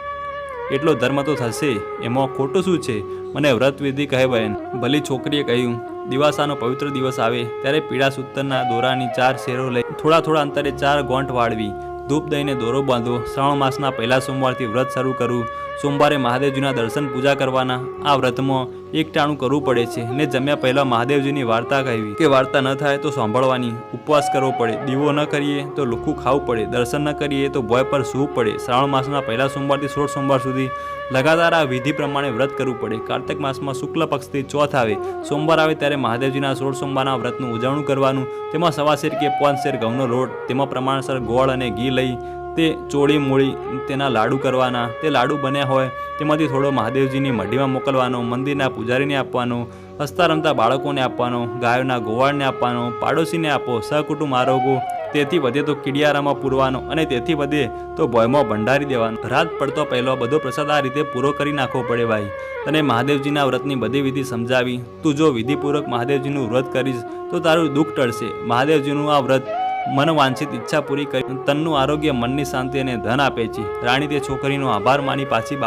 એટલો ધર્મ તો થશે, એમાં ખોટું શું છે? મને વ્રત વિધિ કહે બહેન. ભલી છોકરીએ કહ્યું, દિવાસાનો પવિત્ર દિવસ આવે ત્યારે પીળા સૂતરના દોરાની 4 શેરો લઈ થોડા અંતરે 4 ગોંઠ વાળવી, ધૂપ દઈને દોરો બાંધવો. શ્રાવણ માસના પહેલા સોમવારથી વ્રત શરૂ કરવું. સોમવારે મહાદેવજીના દર્શન પૂજા કરવાના. આ વ્રતમાં એકટાણું કરવું પડે છે ને જમ્યા પહેલાં મહાદેવજીની વાર્તા કહેવી કે વાર્તા ન થાય તો સાંભળવાની. ઉપવાસ કરવો પડે, દીવો ન કરીએ તો લુખ્ખું ખાવું પડે, દર્શન ન કરીએ તો ભોય પર સૂવું પડે. શ્રાવણ માસના પહેલા સોમવારથી 16 સોમવાર સુધી લગાતાર આ વિધિ પ્રમાણે વ્રત કરવું પડે. કાર્તિક માસમાં શુક્લ પક્ષથી ચોથ આવે, સોમવાર આવે ત્યારે મહાદેવજીના 16 સોમવારના વ્રતનું ઉજવણું કરવાનું. તેમાં 1.25 શેર કે 5 શેર ઘઉંનો લોટ, તેમાં પ્રમાણસર ગોળ અને ઘી લઈ તે ચોળી મૂળી તેના લાડુ કરવાના. તે લાડુ બન્યા હોય તેમાંથી થોડો મહાદેવજીની મઢીમાં મોકલવાનો, મંદિરના પૂજારીને આપવાનો, હસતા રમતા બાળકોને આપવાનો, ગાયોના ગોવાળને આપવાનો, પાડોશીને આપો, સહકુટુંબ આરોગો. તેથી વધે તો કીડિયારામાં પૂરવાનો અને તેથી વધે તો ભોયમાં ભંડારી દેવાનો. રાત પડતો પહેલો બધો પ્રસાદ આ રીતે પૂરો કરી નાખવો પડે. ભાઈ તને મહાદેવજીના વ્રતની બધી વિધિ સમજાવી. તું જો વિધિપૂર્વક મહાદેવજીનું વ્રત કરીશ તો તારું દુઃખ ટળશે. મહાદેવજીનું આ વ્રત મનવાંછિત ઈચ્છા પૂરી કરી તનનું આરોગ્ય, મનની શાંતિ અને ધન આપે છે. રાણી તે છોકરીનો આભાર માની પાછી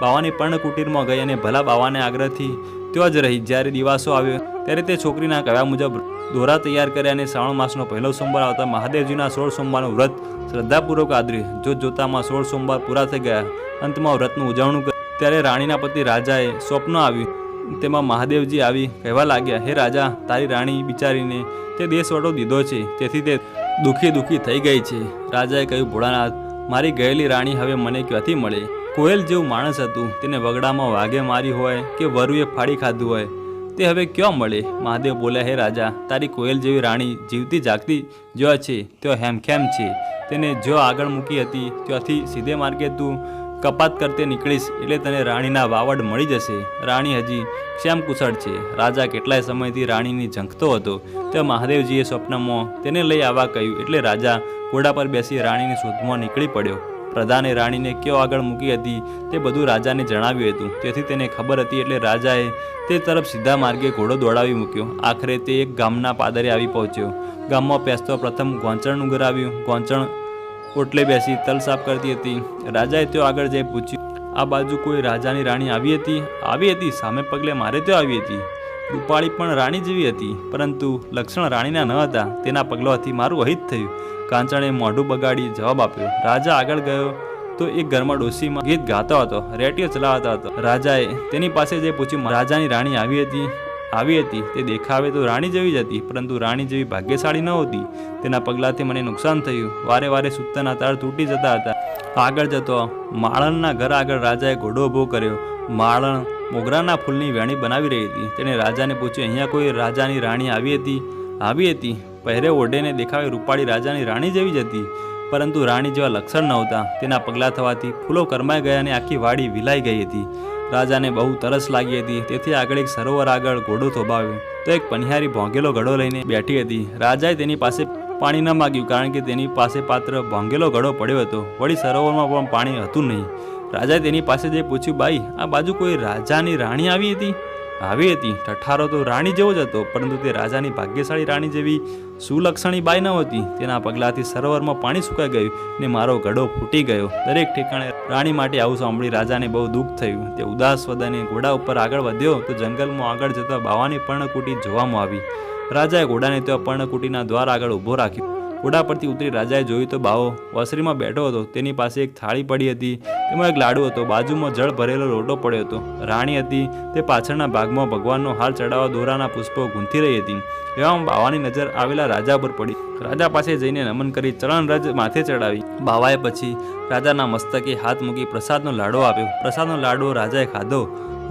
બાવાની પર્ણકુટીરમાં ગઈ અને ભલા બાવાને આગ્રહથી ત્યાં જ રહી. જ્યારે દિવાસો આવ્યો ત્યારે તે છોકરીના કહેવા મુજબ દોરા તૈયાર કર્યા અને શ્રાવણ માસનો પહેલો સોમવાર આવતા મહાદેવજીના 16 સોમવારનું વ્રત શ્રદ્ધાપૂર્વક આદર્યું. જોતજોતામાં 16 સોમવાર પૂરા થઈ ગયા. અંતમાં વ્રતનું ઉજવણું કર્યું ત્યારે રાણીના પતિ રાજાએ સ્વપ્ન આવ્યું. તેમાં મહાદેવજી આવી કહેવા લાગ્યા, હે રાજા, તારી રાણી બિચારીને તે દેશવટો દીધો છે, તેથી તે દુઃખી થઈ ગઈ છે. રાજાએ કહ્યું, ભોળાનાથ, મારી ગયેલી રાણી હવે મને ક્યાંથી મળે? કોયલ જેવું માણસ હતું, તેને વગડામાં વાઘે મારી હોય કે વરુએ ફાડી ખાધું હોય, તે હવે ક્યાં મળે? મહાદેવ બોલ્યા, હે રાજા, તારી કોયલ જેવી રાણી જીવતી જાગતી જ્યાં છે ત્યાં હેમખેમ છે. તેને જ્યાં આગળ મૂકી હતી ત્યાંથી સીધે માર્ગે તું કપાત કરતે નીકળીશ એટલે તને રાણીના વાવડ મળી જશે. રાણી હજી ક્ષેમ કુશળ છે. રાજા કેટલાય સમયથી રાણીની ઝંખતો હતો. તે મહાદેવજીએ સ્વપ્નમાં તેને લઈ આવવા કહ્યું એટલે રાજા ઘોડા પર બેસી રાણીની શોધમાં નીકળી પડ્યો. પ્રધાને રાણીને ક્યાં આગળ મૂકી હતી તે બધું રાજાને જણાવ્યું હતું. તેથી તેને ખબર હતી એટલે રાજાએ તે તરફ સીધા માર્ગે ઘોડો દોડાવી મૂક્યો. આખરે તે એક ગામના પાદરે આવી પહોંચ્યો. ગામમાં પેસતો પ્રથમ ગોંચણનું ઘર આવ્યું. ગોંચણ ઓટલે બેસી તલ સાફ કરતી હતી. રાજાએ ત્યાં આગળ જઈ પૂછ્યું, આ બાજુ કોઈ રાજાની રાણી આવી હતી? આવી હતી, સામે પગલે મારે ત્યાં આવી હતી. રૂપાળી પણ રાણી જેવી હતી, પરંતુ લક્ષણ રાણીના ન હતા. તેના પગલાથી મારું અહિત થયું. કાંચણે મોઢું બગાડી જવાબ આપ્યો. રાજા આગળ ગયો તો એક ઘરમાં ડોશીમાં ગીત ગાતો હતો, રેડિયો ચલાવતો હતો. રાજાએ તેની પાસે જઈ પૂછ્યું, રાજાની રાણી આવી હતી. તે દેખાવે તો રાણી જેવી જ હતી, પરંતુ રાણી જેવી ભાગ્યશાળી ન હતી. તેના પગલાથી મને નુકસાન થયું. વારે વારે સૂતરના તાર તૂટી જતા હતા. આગળ જતો માળણના ઘર આગળ રાજાએ ઘોડો ઊભો કર્યો. માળણ મોગરાના ફૂલની વેણી બનાવી રહી હતી. તેણે રાજાને પૂછ્યું, અહીંયા કોઈ રાજાની રાણી આવી હતી. પહેરે ઓઢેને દેખાવે રૂપાળી રાજાની રાણી જેવી જ હતી, પરંતુ રાણી જેવા લક્ષણ નહોતા. તેના પગલાં થવાથી ફૂલો કરમાઈ ગયા અને આખી વાડી વિલાઈ ગઈ હતી. રાજાને બહુ તરસ લાગી હતી, તેથી આગળ એક સરોવર આગળ ઘોડો થોભાવ્યો તો એક પનિહારી ભોંગેલો ઘડો લઈને બેઠી હતી. રાજાએ તેની પાસે પાણી ન માગ્યું, કારણ કે તેની પાસે પાત્ર ભોંગેલો ઘડો પડ્યો હતો. વળી સરોવરમાં પણ પાણી હતું નહીં. રાજાએ તેની પાસે જઈ પૂછ્યું, બાઈ, આ બાજુ કોઈ રાજાની રાણી આવી હતી? ઠઠારો તો રાણી જેવો જ હતો, પરંતુ તે રાજાની ભાગ્યશાળી રાણી જેવી સુલક્ષણી બાઈ ન હતી. તેના પગલાથી સરોવરમાં પાણી સુકાઈ ગયું ને મારો ઘડો ફૂટી ગયો. દરેક ઠેકાણે રાણી માટે આવું સાંભળી રાજાને બહુ દુઃખ થયું. તે ઉદાસ વદને ઘોડા ઉપર આગળ વધ્યો તો જંગલમાં આગળ જતા બાવાની પર્ણકુટી જોવામાં આવી. રાજાએ ઘોડાને ત્યાં પર્ણકુટીના દ્વાર આગળ ઊભો રાખ્યો. ઘોડા પરથી ઉતરી રાજાએ જોયું તો બાવો વસરીમાં બેઠો હતો. તેની પાસે એક થાળી પડી હતી, તેમાં એક લાડુ હતો. બાજુમાં જળ ભરેલો લોટો પડ્યો હતો. રાણી હતી તે પાછળના ભાગમાં ભગવાનનો હાર ચડાવવા દોરાના પુષ્પો ગૂંથી રહી હતી. એવામાં બાવાની નજર આવેલા રાજા પર પડી. રાજા પાસે જઈને નમન કરી ચરણ રજ માથે ચડાવી. બાવાએ પછી રાજાના મસ્તકે હાથ મૂકી પ્રસાદનો લાડો આપ્યો. પ્રસાદનો લાડવો રાજાએ ખાધો,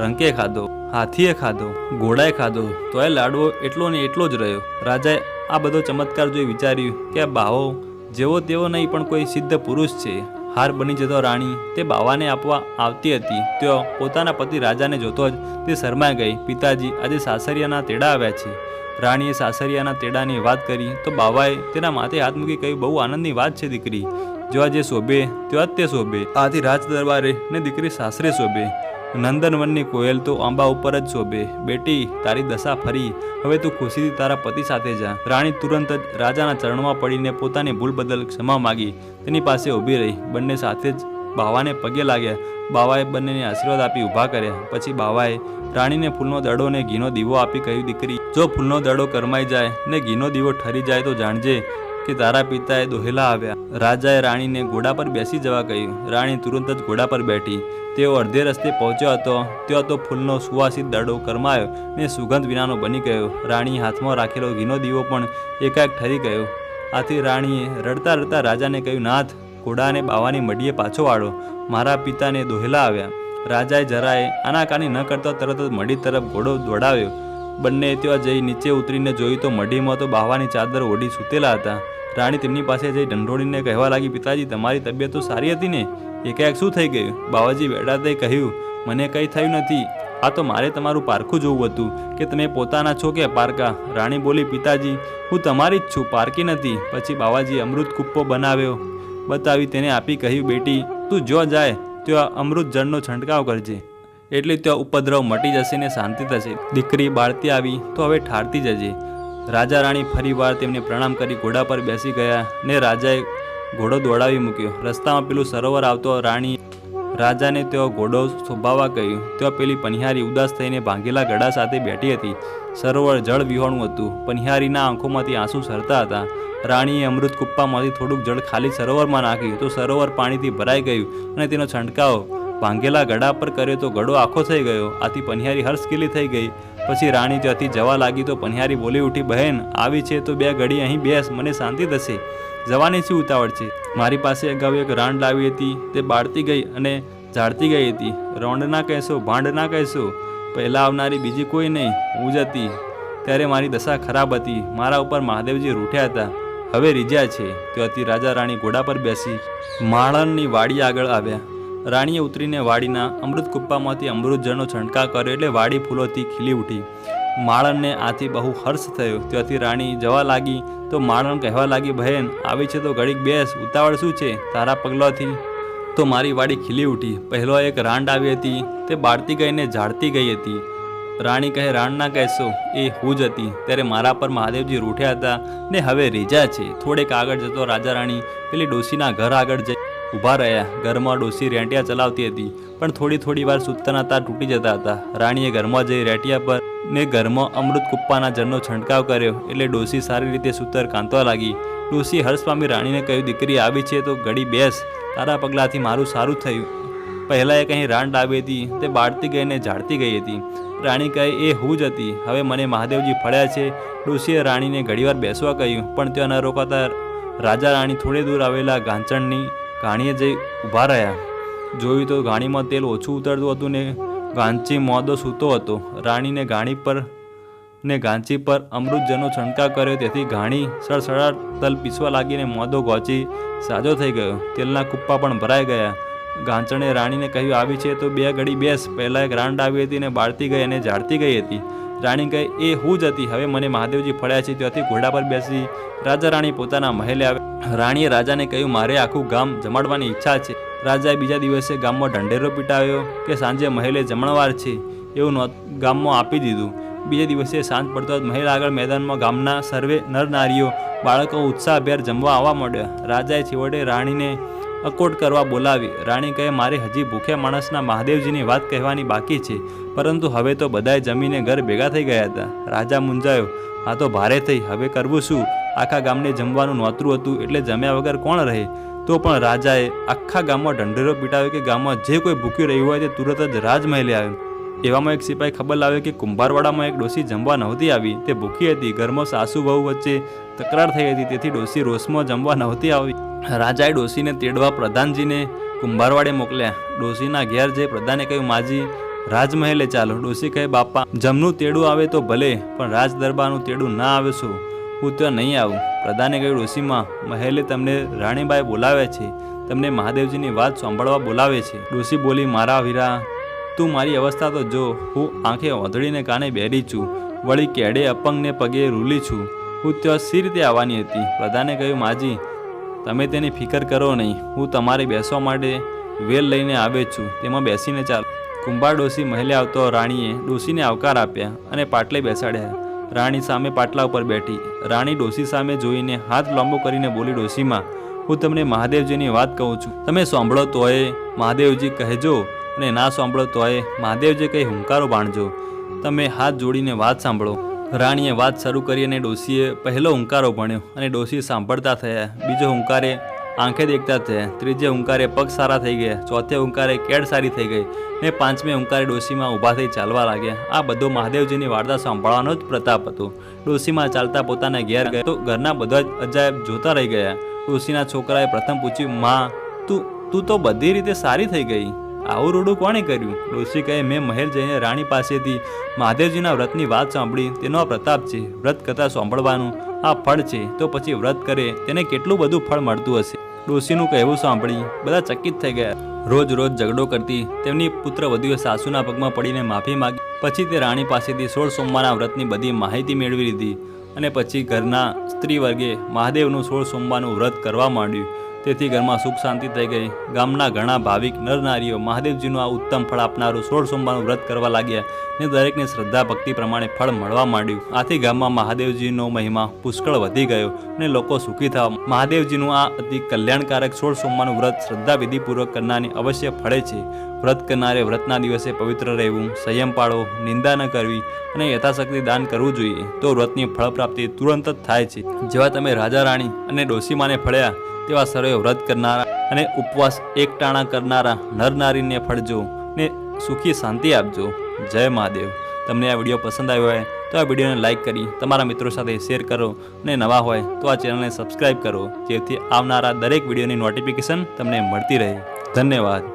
રંકે ખાધો, હાથીએ ખાધો, ઘોડાએ ખાધો, તોય લાડવો એટલો ને એટલો જ રહ્યો. રાજાએ આ બધો ચમત્કાર જોઈ વિચાર્યું કે આ બાવો જેવો તેવો નહીં, પણ કોઈ સિદ્ધ પુરુષ છે. હાર બની જતો રાણી તે બાવાને આપવા આવતી હતી. ત્યાં પોતાના પતિ રાજાને જોતો જ તે શરમાઈ ગઈ. પિતાજી, આજે સાસરિયાના તેડા આવ્યા છે. રાણીએ સાસરિયાના તેડાની વાત કરી તો બાવાએ તેના માથે હાથ મૂકી કહ્યું, બહુ આનંદની વાત છે દીકરી. જ્યાં જે શોભે ત્યાં જ તે શોભે. આથી રાજ દરબારે ને દીકરી સાસરે શોભે. નંદનવનની કોયલ તો આંબા ઉપર જ શોભે. બેટી, તારી દશા ફરી. હવે તું ખુશીથી તારા પતિ સાથે જા. રાણી તુરંત જ રાજાના ચરણમાં પડીને પોતાની ભૂલ બદલ ક્ષમા માગી. તેની પાસે ઊભી રહી. બંને સાથે જ બાવાને પગે લાગ્યા. બાવાએ બંનેને આશીર્વાદ આપી ઊભા કર્યા. પછી બાવાએ રાણીને ફૂલનો દડો ને ઘીનો દીવો આપી કહ્યું, દીકરી, જો ફૂલનો દડો કરમાઈ જાય ને ઘીનો દીવો ઠરી જાય તો જાણજે કે તારા પિતાએ દોહેલા આવ્યા. રાજાએ રાણીને ઘોડા પર બેસી જવા કહ્યું. રાણી તુરંત જ ઘોડા પર બેઠી. તેઓ અડધે રસ્તે પહોંચ્યો હતો ત્યાં તો ફૂલનો સુવાસિત દડો કરમાયો ને સુગંધ વિનાનો બની ગયો. રાણીએ હાથમાં રાખેલો ઘીનો દીવો પણ એકાએક ઠરી ગયો. આથી રાણીએ રડતા રડતા રાજાને કહ્યું, નાથ, ઘોડાને બાવાની મઢીએ પાછો વાળો. મારા પિતાને દોહેલા આવ્યા. રાજાએ જરાએ આનાકાની ન કરતા તરત જ મઢી તરફ ઘોડો દોડાવ્યો. બંને ત્યાં જઈ નીચે ઉતરીને જોયું તો મઢીમાં તો બાવાની ચાદર ઓઢી સૂતેલા હતા. રાણી તેમની પાસે જઈ ઢંઢોળીને કહેવા લાગી, પિતાજી, તમારી તબિયત તો સારી હતી ને? એકાએક શું થઈ ગયું? બાવાજી વેડાતે કહ્યું, મને કંઈ થયું નથી. આ તો મારે તમારું પારખું જોવું હતું કે તમે પોતાના છો કે પારકા. રાણી બોલી, પિતાજી, હું તમારી જ છું, પારકી નથી. પછી બાવાજી અમૃત કુપ્પો બતાવી તેને આપી કહ્યું, બેટી, તું જો જાય ત્યાં અમૃત જળનો છંટકાવ કરજે, એટલે ત્યાં ઉપદ્રવ મટી જશે ને શાંતિ થશે. દીકરી, બાળતી આવી તો હવે ઠારતી જજે. રાજા રાણી ફરીવાર તેમને પ્રણામ કરી ઘોડા પર બેસી ગયા ને રાજાએ ઘોડો દોડાવી મૂક્યો. રસ્તામાં પેલું સરોવર આવતો રાણી રાજાને તેઓ ઘોડો થોભાવવા કહ્યું. તેઓ પેલી પનિહારી ઉદાસ થઈને ભાંગેલા ગળા સાથે બેઠી હતી. સરોવર જળ વિહોણું હતું. પનિહારીના આંખોમાંથી આંસુ સરતા હતા. રાણીએ અમૃત કુપ્પામાંથી થોડુંક જળ ખાલી સરોવરમાં નાખ્યું તો સરોવર પાણીથી ભરાઈ ગયું અને તેનો છંટકાવ ભાંગેલા ગળા પર કર્યો તો ગળો આખો થઈ ગયો. આથી પનિહારી હર્ષકીલી થઈ ગઈ. પછી રાણી ત્યાંથી જવા લાગી તો પનિહારી બોલી ઉઠી, બહેન આવી છે તો 2 ઘડી અહીં બેસ, મને શાંતિ થશે. જવાની શું ઉતાવળ છે? મારી પાસે અગાઉ એક રાંડ લાવી હતી, તે બાળતી ગઈ અને ઝાડતી ગઈ હતી. રોંડ ના કહેશો, ભાંડ ના કહેશો. પહેલાં આવનારી બીજી કોઈ નહીં, હું જ હતી. ત્યારે મારી દશા ખરાબ હતી. મારા ઉપર મહાદેવજી રૂઠ્યા હતા, હવે રીઝ્યા છે. ત્યાંથી રાજા રાણી ઘોડા પર બેસી માળણની વાડી આગળ આવ્યા. રાણીએ ઉતરીને વાડીના અમૃત કુપ્પામાંથી અમૃત જળનો છંટકાવ કર્યો એટલે વાડી ફૂલોથી ખીલી ઉઠી. માળણને આથી બહુ હર્ષ થયો. ત્યાંથી રાણી જવા લાગી તો માળણ કહેવા લાગી, બહેન આવી છે તો ઘડીક બેસ, ઉતાવળ શું છે? તારા પગલાથી તો મારી વાડી ખીલી ઉઠી. પહેલો એક રાંડ આવી હતી, તે બાળતી ગઈને ઝાડતી ગઈ હતી. રાણી કહે, રાંડ ના કહેશો, એ હું જ હતી. ત્યારે મારા પર મહાદેવજી રૂઠ્યા હતા ને હવે રીઝ્યા છે. થોડેક આગળ જતો રાજા રાણી પેલી ડોશીના ઘર આગળ જઈ ઊભા રહ્યા. ઘરમાં ડોશી રેંટિયા ચલાવતી હતી, પણ થોડી વાર સૂતરના તાર તૂટી જતા હતા. રાણીએ ઘરમાં જઈ રેંટિયા પર ને ઘરમાં અમૃત કુપ્પાના જળનો છંટકાવ કર્યો એટલે ડોશી સારી રીતે સૂતર કાંતવા લાગી. ડોશી હર્ષ પામી રાણીને કહ્યું, દીકરી આવી છે તો ઘડી બેસ, તારા પગલાથી મારું સારું થયું. પહેલાં એક અહીં રાંડ આવી હતી, તે બાળતી ગઈને ઝાડતી ગઈ હતી. રાણી કહે, એ હું જ હતી, હવે મને મહાદેવજી ફળ્યા છે. ડોશીએ રાણીને ઘડીવાર બેસવા કહ્યું, પણ ત્યાં ન રોકાતા રાજા રાણી થોડે દૂર આવેલા ગાંચણની ઘાણીએ જઈ ઊભા રહ્યા. જોયું તો ઘાણીમાં તેલ ઓછું ઉતરતું હતું ને ગાંચી મોદો સૂતો હતો. રાણીને ગાંચી પર અમૃત જળનો છંટકાવ કર્યો, તેથી ઘાણી સળસળાટ તલ પીસવા લાગીને મોદો ગોચી સાજો થઈ ગયો. તેલના કુપ્પા પણ ભરાઈ ગયા. ગાંચણે રાણીને કહ્યું, આવી છે તો 2 ઘડી બેસ. પહેલાં એક રાંડ આવી હતી ને બાળતી ગઈ અને ઝાડતી ગઈ હતી. રાણી કહે, એ હું જ હતી, હવે મને મહાદેવજી ફળ્યા છે. ત્યાંથી ઘોડા પર બેસી રાજા રાણી પોતાના મહેલે આવ્યા. રાણીએ રાજાને કહ્યું, મારે આખું ગામ જમાડવાની ઈચ્છા છે. રાજાએ બીજા દિવસે ગામમાં ઢંઢેરો પીટાવ્યો કે સાંજે મહેલે જમણવાર છે એવું ગામમાં આપી દીધું. બીજે દિવસે સાંજ પડતો મહેલ આગળ મેદાનમાં ગામના સર્વે નર નારીઓ બાળકો ઉત્સાહભેર જમવા આવવા માંડ્યા. રાજાએ છેવટે રાણીને અકોટ કરવા બોલાવી. રાણી કહે, મારે હજી ભૂખ્યા માણસના મહાદેવજીની વાત કહેવાની બાકી છે, પરંતુ હવે તો બધાએ જમીને ઘર ભેગા થઈ ગયા હતા. રાજા મૂંઝાયો, આ તો ભારે થઈ, હવે કરવું શું? આખા ગામને જમવાનું નોતરું હતું એટલે જમ્યા વગર કોણ રહે? તો પણ રાજાએ આખા ગામમાં ઢંઢેરો પીટાવ્યો કે ગામમાં જે કોઈ ભૂખ્યું રહ્યું હોય તે તુરત જ રાજમહેલે આવ્યું. એવામાં એક સિપાઈ ખબર લાવ્યો કે કુંભારવાડામાં એક ડોશી જમવા નહોતી આવી, તે ભૂખી હતી. ઘરમાં સાસુ વહુ વચ્ચે તકરાર થઈ હતી, તેથી ડોશી રોષમાં જમવા નહોતી આવી. રાજાએ ડોશીને તેડવા પ્રધાનજીને કુંભારવાડે મોકલ્યા. ડોશીના ઘેર જઈ પ્રધાને કહ્યું, માજી રાજમહેલે ચાલો. ડોશી કહે, બાપા જમનું તેડું આવે તો ભલે, પણ રાજ દરબારનું તેડું ના આવે શું? હું ત્યાં નહીં આવું. પ્રધાને કહ્યું, ડોશીમાં મહેલે તમને રાણીબાઈ બોલાવે છે, તમને મહાદેવજીની વાત સાંભળવા બોલાવે છે. ડોશી બોલી, મારા વીરા, તું મારી અવસ્થા તો જો. હું આંખે ઓંધળીને કાને બેરી છું, વળી કેડે અપંગને પગે રૂલી છું. હું ત્યાં સી રીતે આવવાની હતી? પ્રધાને કહ્યું, માજી તમે તેની ફિકર કરો નહીં, હું તમારે બેસવા માટે વેલ લઈને આવે છું, તેમાં બેસીને ચાલો. કુંભાર ડોશી મહેલે આવતો રાણીએ ડોશીને આવકાર આપ્યા અને પાટલે બેસાડ્યા. રાણી સામે પાટલા ઉપર બેઠી. રાણી ડોશી સામે જોઈને હાથ લાંબો કરીને બોલી, ડોશીમાં, હું તમને મહાદેવજીની વાત કહું છું, તમે સાંભળો તોય મહાદેવજી કહેજો અને ના સાંભળો તોય મહાદેવજી કંઈ હુંકારો બાણજો. તમે હાથ જોડીને વાત સાંભળો. રાણીએ વાત શરૂ કરી અને ડોશીએ પહેલો હુંકારો ભણ્યો અને ડોશી સાંભળતા થયા. બીજો હુંકારે આંખે દેખતા થયા. ત્રીજે હુંકારે પગ સારા થઈ ગયા. ચોથે હુંકારે કેડ સારી થઈ ગઈ ને 5મે હુંકારે ડોશીમાં ઊભા થઈ ચાલવા લાગ્યા. આ બધો મહાદેવજીની વાર્તા સાંભળવાનો જ પ્રતાપ હતો. ડોશીમાં ચાલતા પોતાના ઘેર ગયા તો ઘરના બધા જ અજાયબ જોતા રહી ગયા. ડોશીના છોકરાએ પ્રથમ પૂછ્યું, માં તું તો બધી રીતે સારી થઈ ગઈ, આવું રૂડું કોણે કર્યું? ડોશી કહે, મેં મહેલ જઈને રાણી પાસેથી મહાદેવજીના વ્રતની વાત સાંભળી, તેનો આ પ્રતાપ છે. વ્રત કથા સાંભળવાનું આ ફળ છે, તો પછી વ્રત કરે તેને કેટલું બધું ફળ મળતું હશે. ડોશીનું કહેવું સાંભળી બધા ચકિત થઈ ગયા. રોજ ઝઘડો કરતી તેમની પુત્રવધૂએ સાસુના પગમાં પડીને માફી માગી. પછી તે રાણી પાસેથી 16 સોમવારના વ્રતની બધી માહિતી મેળવી લીધી અને પછી ઘરના સ્ત્રી વર્ગે મહાદેવનું 16 સોમવારનું વ્રત કરવા માંડ્યું. તેથી ઘરમાં સુખ શાંતિ થઈ ગઈ. ગામના ઘણા ભાવિક નર નારીઓ મહાદેવજીનું આ ઉત્તમ ફળ આપનારું 16 સોમવારનું વ્રત કરવા લાગ્યા ને દરેકને શ્રદ્ધા ભક્તિ પ્રમાણે ફળ મળવા માંડ્યું. આથી ગામમાં મહાદેવજીનો મહિમા પુષ્કળ વધી ગયો અને લોકો સુખી થવા. મહાદેવજીનું આ અતિ કલ્યાણકારક 16 સોમવારનું વ્રત શ્રદ્ધા વિધિપૂર્વક કરનારની અવશ્ય ફળે છે. વ્રત કરનારે વ્રતના દિવસે પવિત્ર રહેવું, સંયમ પાળવો, નિંદા ન કરવી અને યથાશક્તિ દાન કરવું જોઈએ. તો વ્રતની ફળ પ્રાપ્તિ તુરંત જ થાય છે. જેવા તમે રાજા રાણી અને ડોશીમાને ફળ્યા તેવા સર્વે વ્રત કરનારા અને ઉપવાસ એકટાણા કરનારા નર નારીને ફળજો ને સુખી શાંતિ આપજો. જય મહાદેવ. તમને આ વિડીયો પસંદ આવ્યો હોય તો આ વિડીયોને લાઇક કરી તમારા મિત્રો સાથે શેર કરો અને નવા હોય તો આ ચેનલને સબસ્ક્રાઈબ કરો, જેથી આવનારા દરેક વિડીયોની નોટિફિકેશન તમને મળતી રહે. ધન્યવાદ.